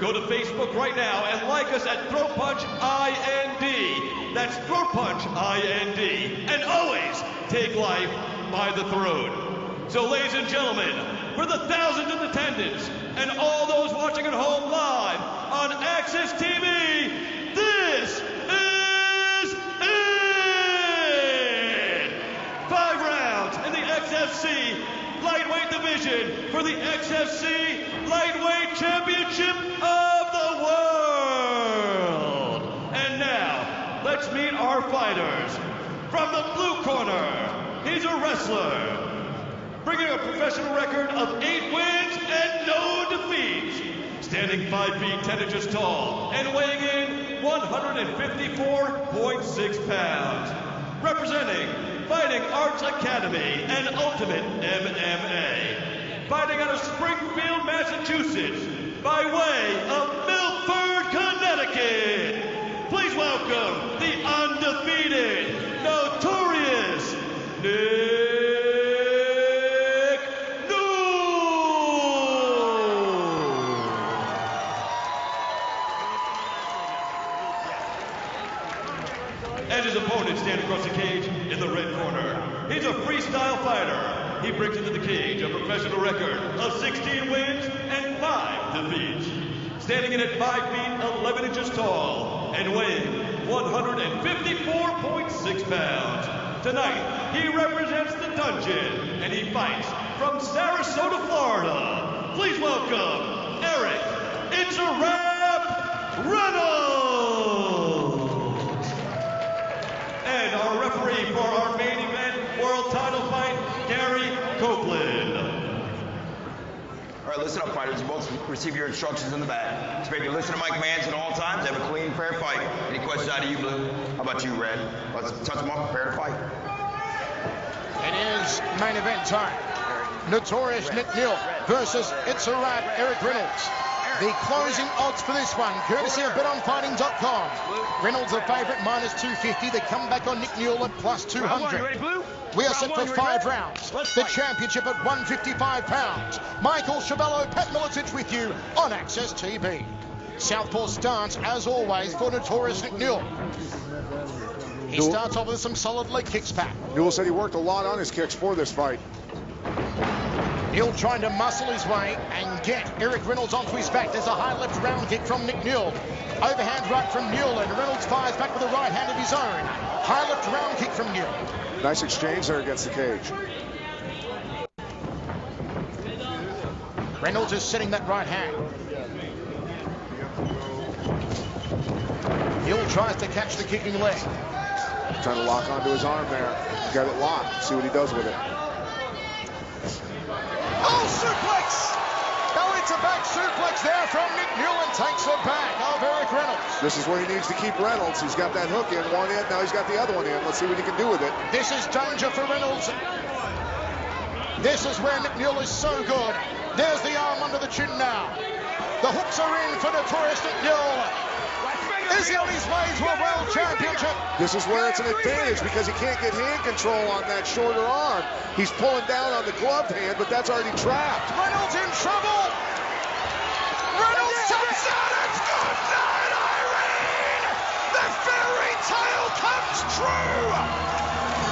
go to Facebook right now and like us at Throw Punch IND. That's Throw Punch IND. And always take life by the throat. So ladies and gentlemen, for the thousands in attendance and all those watching at home live on Access TV, this is it! 5 rounds in the XFC lightweight division for the XFC Lightweight Championship of the world. And now, let's meet our fighters. From the blue corner, he's a wrestler, bringing a professional record of 8 wins and no defeats. Standing 5 feet 10 inches tall and weighing in 154.6 pounds. Representing Fighting Arts Academy and Ultimate MMA. Fighting out of Springfield, Massachusetts, by way of Milford, Connecticut. Please welcome the undefeated, notorious Nick Newell. And his opponent standing across the cage in the red corner. He's a freestyle fighter. He brings into the cage a professional record of 16 wins and 5 defeats. Standing in at 5 feet 11 inches tall and weighing 154.6 pounds. Tonight, he represents the Dungeon and he fights from Sarasota, Florida. Please welcome Eric It's a Wrap Reynolds. And our referee for our main event world title fight, Gary Copeland. All right, listen up, fighters. You both receive your instructions in the back. Expect you to listen to my commands at all times. Have a clean, fair fight. Any questions out of you, Blue? How about you, Red? Let's touch them up. Prepare to fight. It is main event time. Notorious Nick Newell versus It's a Wrap Eric Reynolds. The closing odds for this one, courtesy of betonfighting.com. Reynolds a favourite, -250. They come back on Nick Newell at +200. We are set for 5 rounds. The championship at 155 pounds. Michael Chavello, Pat Miletich with you on Access TV. Southpaw stance, as always, for notorious Nick Newell. He starts off with some solid leg kicks, Pat. Newell said he worked a lot on his kicks for this fight. Newell trying to muscle his way and get Eric Reynolds onto his back. There's a high left round kick from Nick Newell. Overhand right from Newell, and Reynolds fires back with a right hand of his own. High left round kick from Newell. Nice exchange there against the cage. Reynolds is setting that right hand. Newell tries to catch the kicking leg. Trying to lock onto his arm there. Got it locked. See what he does with it. Oh, suplex! Belly to back suplex there from Nick Newell, and takes the back of Eric Reynolds. This is where he needs to keep Reynolds. He's got that hook in one end. Now he's got the other one in. Let's see what he can do with it. This is danger for Reynolds. This is where Nick Newell is so good. There's the arm under the chin now. The hooks are in for notorious Nick Newell. Is he on his way to a world championship? This is where it's an advantage because he can't get hand control on that shorter arm. He's pulling down on the gloved hand, but that's already trapped. Reynolds in trouble. Reynolds taps out. It's good night, Irene. The fairy tale comes true.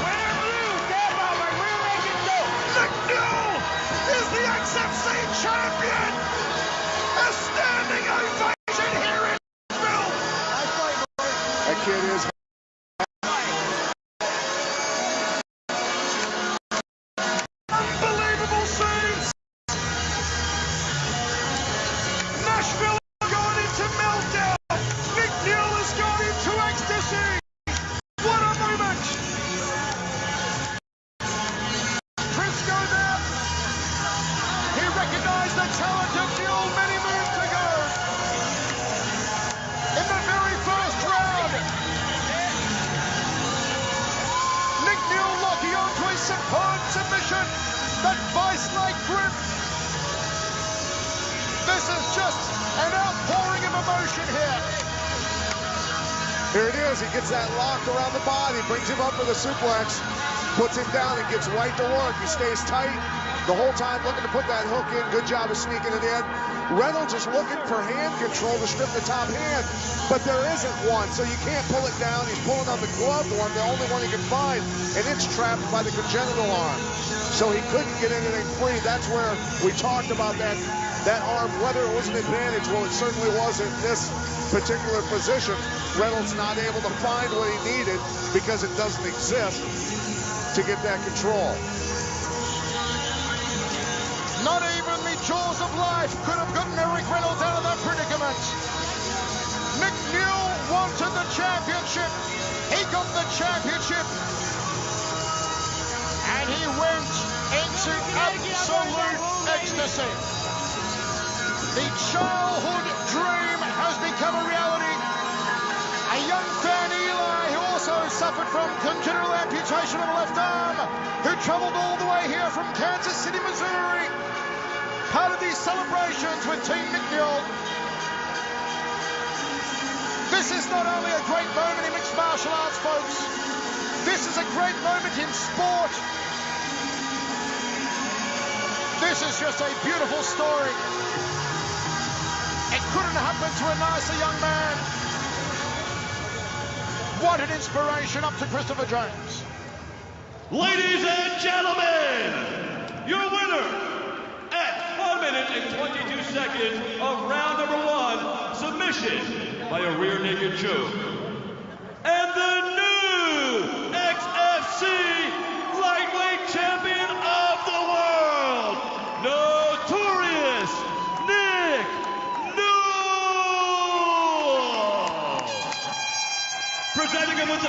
Winner blue, stand by, we're making go. Nick Newell is the XFC champion. A standing ovation here in Phil. That kid is... Unbelievable scenes. Nashville has gone into meltdown. Nick Newell has gone into ecstasy. What a moment. Briscoe there. He recognized the talent of Newell many moons ago. In the very first round, Nick Newell locking onto a superb submission. That vice-like grip. This is just an outpouring of emotion here. Here it is. He gets that lock around the body, brings him up with a suplex, puts him down and gets right to work. He stays tight. the whole time looking to put that hook in. Good job of sneaking it in. Reynolds is looking for hand control to strip the top hand, but there isn't one, so you can't pull it down. He's pulling on the gloved one, the only one he can find, and it's trapped by the congenital arm. So he couldn't get anything clean. That's where we talked about that arm, whether it was an advantage. Well, it certainly was in this particular position. Reynolds not able to find what he needed because it doesn't exist to get that control. Not even the jaws of life could have gotten Eric Reynolds out of that predicament. Nick Newell wanted the championship. He got the championship. And he went into absolute ecstasy. The childhood dream has become a reality. A young fan, Eli, who also suffered from congenital amputation of the left arm, who traveled all the way here from Kansas City, Missouri, part of these celebrations with Team Nick Newell. This is not only a great moment in mixed martial arts, folks. This is a great moment in sport. This is just a beautiful story. It couldn't happen to a nicer young man. What an inspiration up to Christopher Jones. Ladies and gentlemen, your winner at 1 minute and 22 seconds of round number 1, submission by a rear naked choke. And the new XFC lightweight champion of the world, Notorious Nick Newell. Presenting him with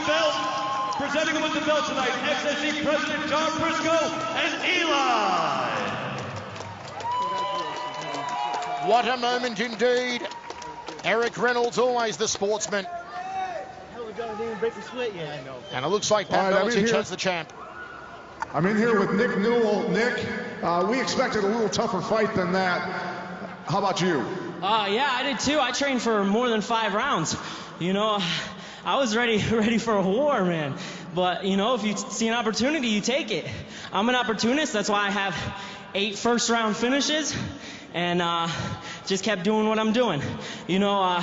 the belt tonight, XFC President John Briscoe and Eli. What a moment indeed. Eric Reynolds, always the sportsman. And it looks like Pat Miletich has the champ. I'm in here with Nick Newell. Nick, we expected a little tougher fight than that. How about you? Yeah, I did too. I trained for more than 5 rounds. You know, I was ready for a war, man. But, you know, if you see an opportunity, you take it. I'm an opportunist. That's why I have 8 first-round finishes. And just kept doing what I'm doing. You know,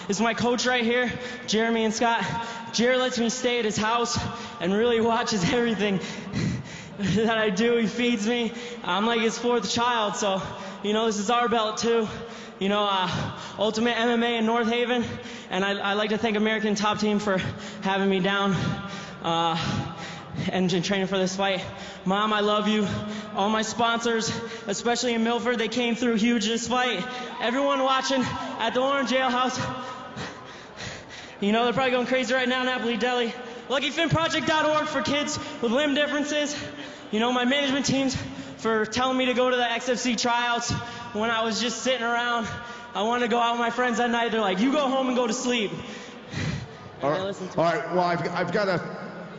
this is my coach right here, Jeremy and Scott. Jer lets me stay at his house and really watches everything that I do. He feeds me. I'm like his 4th child, so, you know, this is our belt too. You know, Ultimate MMA in North Haven, and I'd like to thank American Top Team for having me down and training for this fight. Mom, I love you. All my sponsors, especially in Milford, they came through huge this fight. Everyone watching at the Orange Jailhouse, you know, they're probably going crazy right now, Napoli Deli. LuckyFinProject.org for kids with limb differences. You know, my management teams for telling me to go to the XFC tryouts when I was just sitting around. I wanted to go out with my friends that night. They're like, you go home and go to sleep. All right, well, I've got to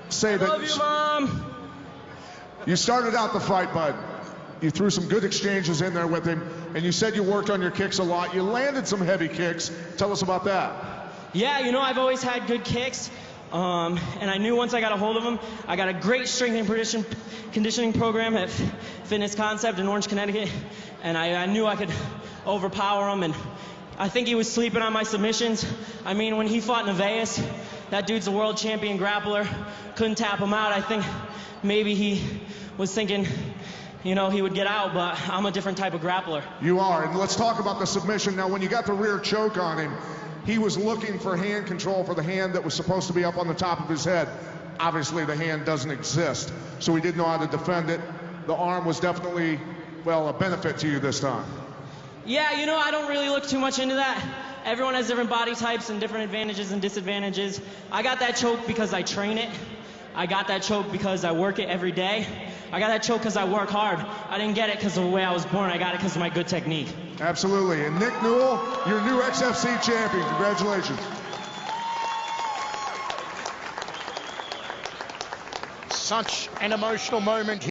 say that... I love you, Mom. You started out the fight, bud. You threw some good exchanges in there with him, and you said you worked on your kicks a lot. You landed some heavy kicks. Tell us about that. Yeah, you know, I've always had good kicks, and I knew once I got a hold of them, I got a great strength and conditioning program at Fitness Concept in Orange, Connecticut, and I knew I could overpower him, and I think he was sleeping on my submissions. I mean, when he fought Nevaeh, that dude's a world champion grappler, couldn't tap him out. I think maybe he was thinking, you know, he would get out, but I'm a different type of grappler. You are, and let's talk about the submission. Now, when you got the rear choke on him, he was looking for hand control for the hand that was supposed to be up on the top of his head. Obviously, the hand doesn't exist, so he didn't know how to defend it. The arm was definitely, well, a benefit to you this time. Yeah, you know, I don't really look too much into that. Everyone has different body types and different advantages and disadvantages. I got that choke because I train it. I got that choke because I work it every day. I got that choke because I work hard. I didn't get it because of the way I was born. I got it because of my good technique. Absolutely. And Nick Newell, your new XFC champion. Congratulations. Such an emotional moment.